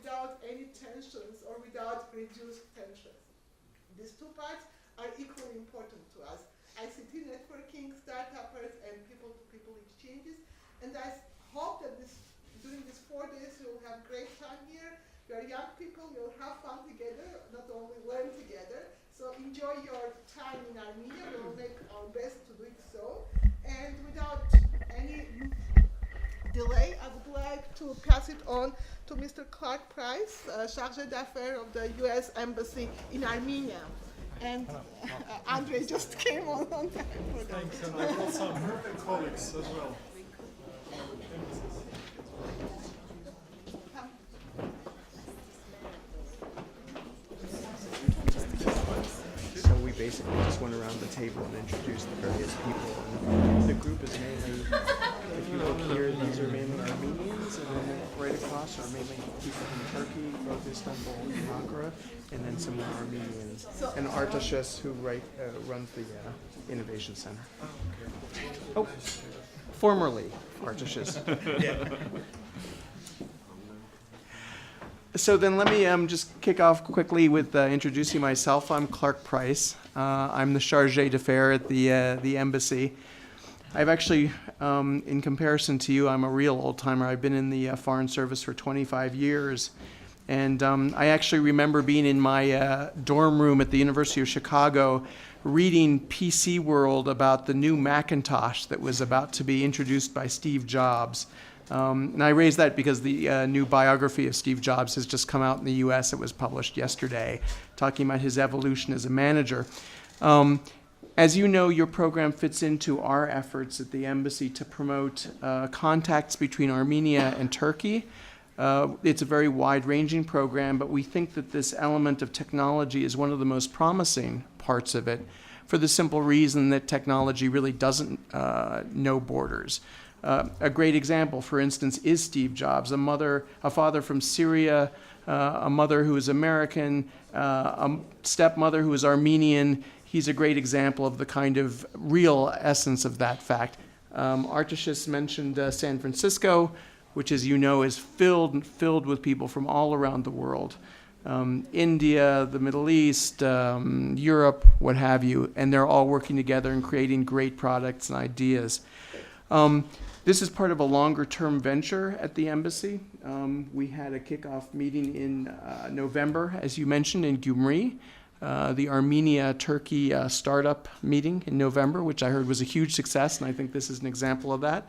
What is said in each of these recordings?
without any tensions or without reduced tensions. These two parts are equally important to us. ICT networking, startuppers, and people-to-people exchanges. And I hope that during these 4 days you'll have great time here. You are young people, you'll have fun together, not only learn together. So enjoy your time in Armenia. We will make our best to do it so. And without any delay, I would like to pass it on to Mr. Khlark Phryse, Chargé d'Affaires of the U.S. Embassy in Armenia. And Andrei just came on time for that. Thanks, and I brought some colleagues as well. So we basically just went around the table and introduced the various people. And the group is mainly, if you look here, these are mainly Armenians, and then right across are mainly people from Turkey, both Istanbul and Ankara, and then some more Armenians. And Արտաշես, who runs the Innovation Center. Oh, formerly Արտաշես. So then let me just kick off quickly with introducing myself. I'm Khllark Phryse. I'm the Chargé d'Affaires at the embassy. I've actually, in comparison to you, I'm a real old-timer. I've been in the Foreign Service for 25 years. And I actually remember being in my dorm room at the University of Chicago reading PC World about the new Macintosh that was about to be introduced by Steve Jobs. And I raise that because the new biography of Steve Jobs has just come out in the US. It was published yesterday, talking about his evolution as a manager. As you know, your program fits into our efforts at the embassy to promote contacts between Armenia and Turkey. It's a very wide-ranging program, but we think that this element of technology is one of the most promising parts of it for the simple reason that technology really doesn't know borders. A great example, for instance, is Steve Jobs, a father from Syria, a mother who is American, a stepmother who is Armenian. He's a great example of the kind of real essence of that fact. Արտաշես mentioned San Francisco, which, as you know, is filled with people from all around the world. India, the Middle East, Europe, what have you, and they're all working together and creating great products and ideas. This is part of a longer-term venture at the embassy. We had a kickoff meeting in November, as you mentioned, in Gyumri, the Armenia-Turkey startup meeting in November, which I heard was a huge success, and I think this is an example of that.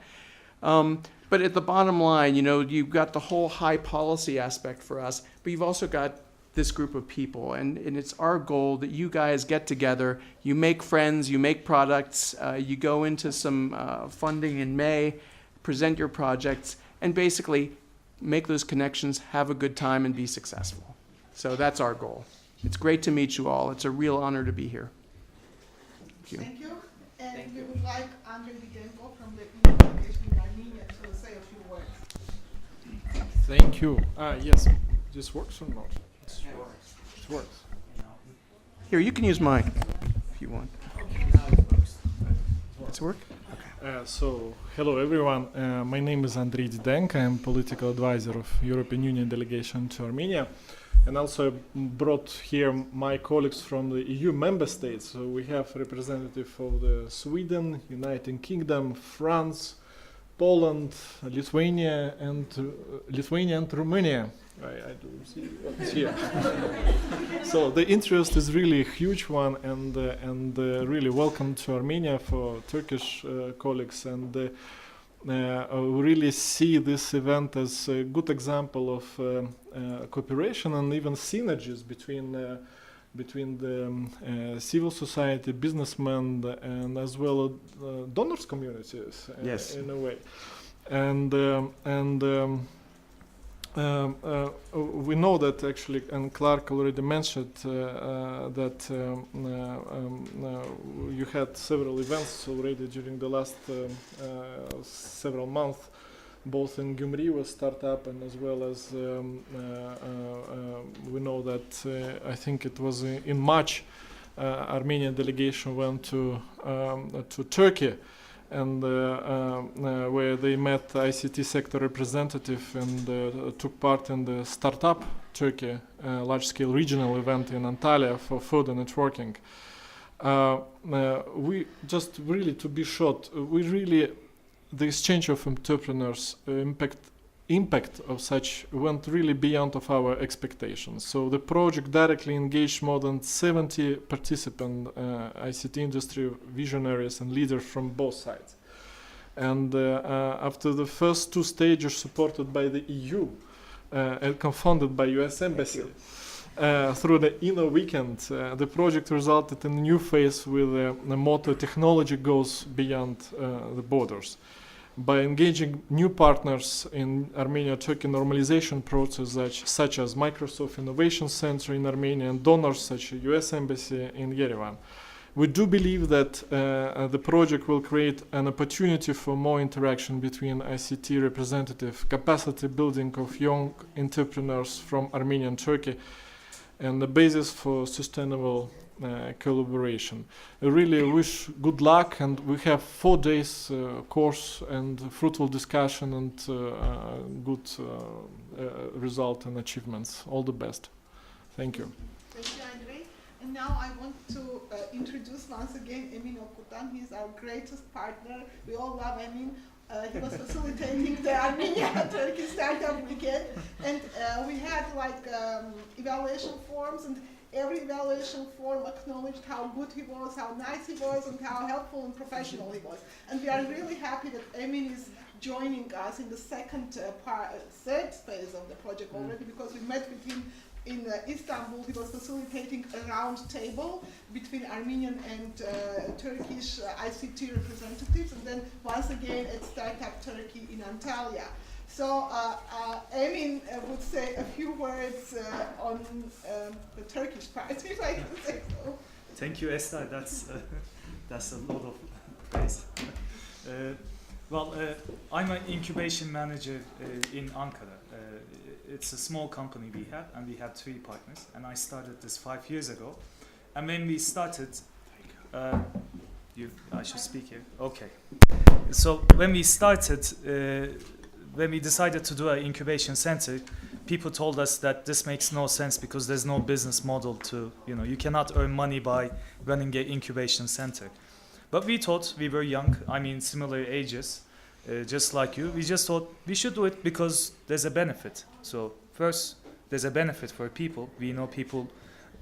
But at the bottom line, you know, you've got the whole high policy aspect for us, but you've also got this group of people. And it's our goal that you guys get together, you make friends, you make products, you go into some funding in May, present your projects, and basically make those connections, have a good time, and be successful. So that's our goal. It's great to meet you all. It's a real honor to be here. Thank you. Thank you. And we would like Andrey Diddenko from the EU delegation in Armenia to say a few words. Thank you. Yes, this works or not? It works. Here, you can use mine if you want. Does it work? So, hello everyone. My name is Andrey Diddenko. I'm political advisor of European Union delegation to Armenia. And also brought here my colleagues from the EU member states. So we have representative of the Sweden, United Kingdom, France, Poland, Lithuania, and Romania. I do see what's here. So the interest is really a huge one, and really welcome to Armenia for Turkish colleagues, and we really see this event as a good example of cooperation and even synergies between the civil society, businessmen, and as well donors communities. Yes. In a way, and we know that actually, and Khllark already mentioned that you had several events already during the last several months, both in Gyumri was startup, and as well as we know that I think it was in March, Armenian delegation went to Turkey. and where they met ICT sector representative and took part in the Startup Turkey large-scale regional event in Antalya for further networking. We just really, to be short, the exchange of entrepreneurs impact of such went really beyond of our expectations. So the project directly engaged more than 70 participant ICT industry visionaries and leaders from both sides. And after the first two stages supported by the EU and co-funded by US Embassy, through the Inner Weekend, the project resulted in a new phase with the motto "Technology goes beyond the borders." By engaging new partners in Armenia-Turkey normalization process, such as Microsoft Innovation Center in Armenia and donors such as US Embassy in Yerevan, we do believe that the project will create an opportunity for more interaction between ICT representative, capacity building of young entrepreneurs from Armenia and Turkey, and the basis for sustainable collaboration. I really wish good luck, and we have 4 days course and fruitful discussion and good result and achievements. All the best. Thank you. Thank you, Andrei. And now I want to introduce once again Emin Okutan. He's our greatest partner. We all love Emin. He was facilitating the Armenia-Turkey Startup Weekend, and we had like evaluation forms, and every evaluation form acknowledged how good he was, how nice he was, and how helpful and professional he was. And we are really happy that Emin is joining us in the third phase of the project already, because we met with him in Istanbul. He was facilitating a round table between Armenian and Turkish ICT representatives, and then once again at Startup Turkey in Antalya. So Emin would say a few words on the Turkish part, if I can say so. Thank you, Esther. That's a lot of praise. I'm an incubation manager in Ankara. It's a small company we have, and we have 3 partners. And I started this 5 years ago. And when we started, I should speak here. Okay. So when we started, when we decided to do an incubation center, people told us that this makes no sense because there's no business model to, you cannot earn money by running an incubation center. But we thought, we were young, similar ages, just like you. We just thought we should do it because there's a benefit. So first, there's a benefit for people. We know people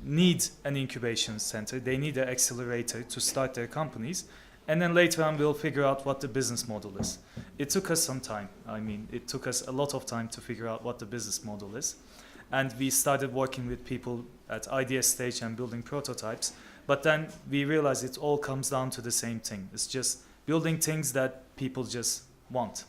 need an incubation center. They need an accelerator to start their companies. And then later on, we'll figure out what the business model is. It took us some time. It took us a lot of time to figure out what the business model is. And we started working with people at idea stage and building prototypes. But then we realized it all comes down to the same thing. It's just building things that people just want.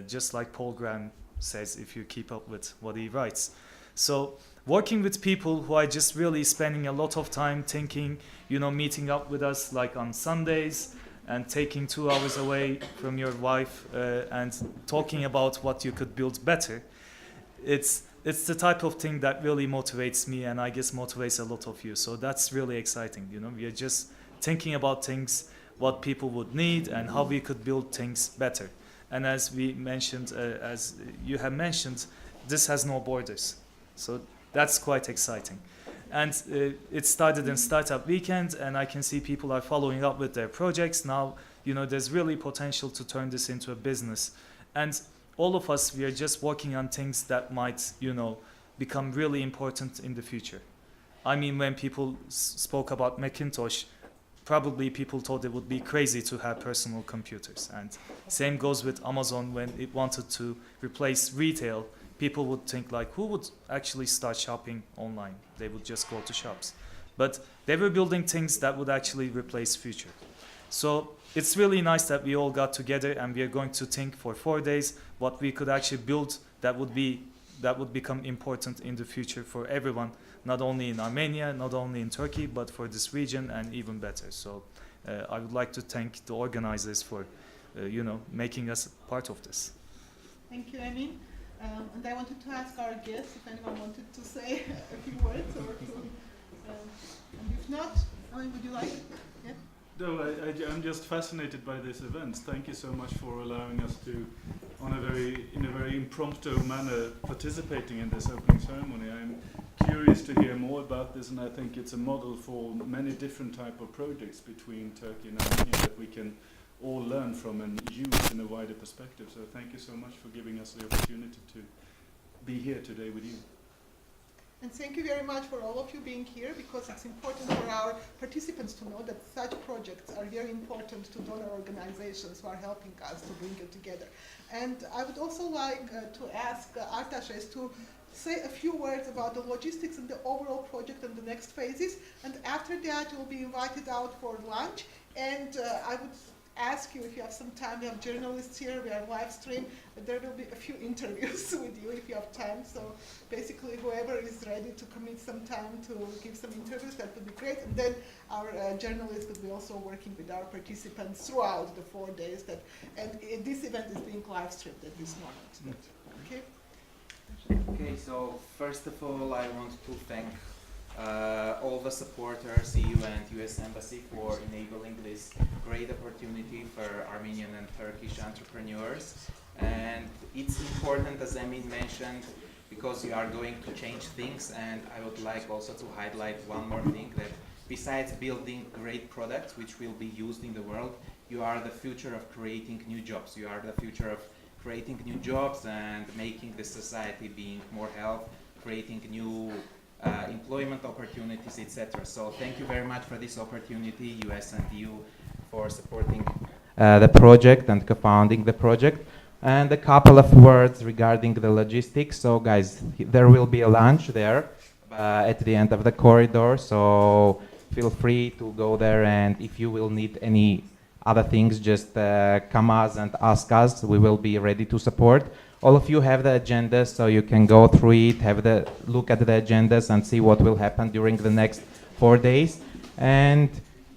Just like Paul Graham says, if you keep up with what he writes. So working with people who are just really spending a lot of time thinking, meeting up with us like on Sundays and taking 2 hours away from your wife and talking about what you could build better. It's the type of thing that really motivates me, and I guess motivates a lot of you. So that's really exciting. We are just thinking about things, what people would need, and how we could build things better. And as we mentioned, as you have mentioned, this has no borders. So that's quite exciting. And it started in Startup Weekend, and I can see people are following up with their projects. Now, there's really potential to turn this into a business. And all of us, we are just working on things that might, become really important in the future. When people spoke about Macintosh, probably people thought it would be crazy to have personal computers. And same goes with Amazon. When it wanted to replace retail, people would think like, who would actually start shopping online? They would just go to shops. But they were building things that would actually replace future. So it's really nice that we all got together, and we are going to think for 4 days what we could actually build that would become important in the future for everyone, not only in Armenia, not only in Turkey, but for this region and even better. So I would like to thank the organizers for making us part of this. Thank you, Emin. And I wanted to ask our guests if anyone wanted to say a few words, or to, and if not, would you like? Yeah. No, I'm just fascinated by this event. Thank you so much for allowing us to, in a very impromptu manner, participating in this opening ceremony. I'm curious to hear more about this, and I think it's a model for many different type of projects between Turkey and Armenia that we can all learn from and use in a wider perspective. So thank you so much for giving us the opportunity to be here today with you. And thank you very much for all of you being here, because it's important for our participants to know that such projects are very important to donor organizations who are helping us to bring it together. And I would also like to ask Արտաշես to say a few words about the logistics and the overall project and the next phases. And after that, you'll be invited out for lunch. And I would ask you, if you have some time, we have journalists here, we have live stream, but there will be a few interviews with you if you have time. So basically, whoever is ready to commit some time to give some interviews, that would be great. And then our journalists will be also working with our participants throughout the 4 days. And this event is being live streamed at this moment. Okay. Okay, so first of all, I want to thank all the supporters, EU and US Embassy, for enabling this great opportunity for Armenian and Turkish entrepreneurs. And it's important, as Emin mentioned, because you are going to change things. And I would like also to highlight one more thing, that besides building great products which will be used in the world, you are the future of creating new jobs. You are the future of creating new jobs and making the society being more healthy, creating new employment opportunities, etc. So thank you very much for this opportunity, US and EU, for supporting the project and co-founding the project. And a couple of words regarding the logistics. So guys, there will be a lunch there at the end of the corridor, so feel free to go there, and if you will need any other things, just come us and ask us. We will be ready to support. All of you have the agendas, so you can go through it, look at the agendas and see what will happen during the next 4 days. And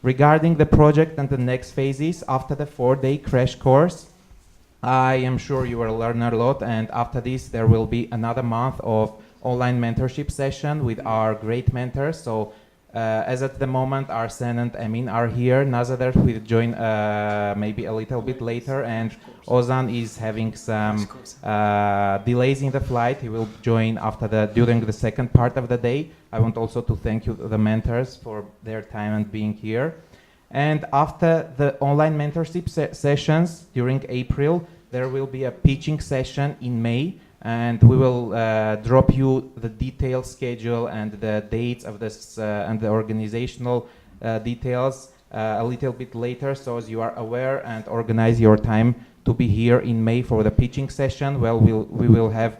regarding the project and the next phases, after the 4-day crash course, I am sure you will learn a lot, and after this there will be another month of online mentorship session with our great mentors. So as at the moment, Arsen and Emin are here. Nazadar will join maybe a little bit later, and Ozan is having some delays in the flight. He will join during the second part of the day. I want also to thank you, the mentors, for their time and being here. And after the online mentorship sessions during April, there will be a pitching session in May, and we will drop you the detailed schedule and the dates of this and the organizational details a little bit later, so as you are aware and organize your time to be here in May for the pitching session. Well, we will have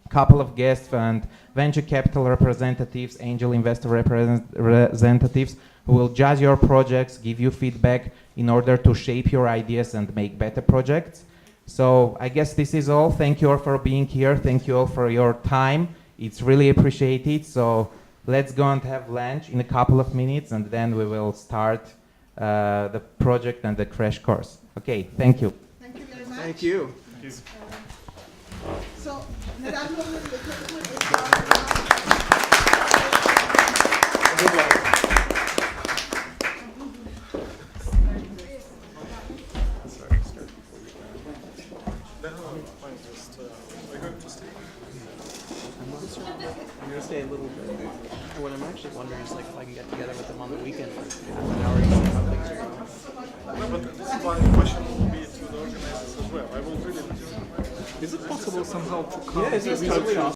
a couple of guests and venture capital representatives, angel investor representatives, who will judge your projects, give you feedback in order to shape your ideas and make better projects. So I guess this is all. Thank you all for being here. Thank you all for your time. It's really appreciated. So let's go and have lunch in a couple of minutes, and then we will start the project and the crash course. Okay, thank you. Thank you very much. Thank you. Thank you. So, I'm going to stay a little bit. What I'm actually wondering is, like, if I can get together with them on the weekend for half an hour and see how things are going. No, but this is my question will be to the organizers as well. I will really. Is it possible somehow to come? Yeah, it's totally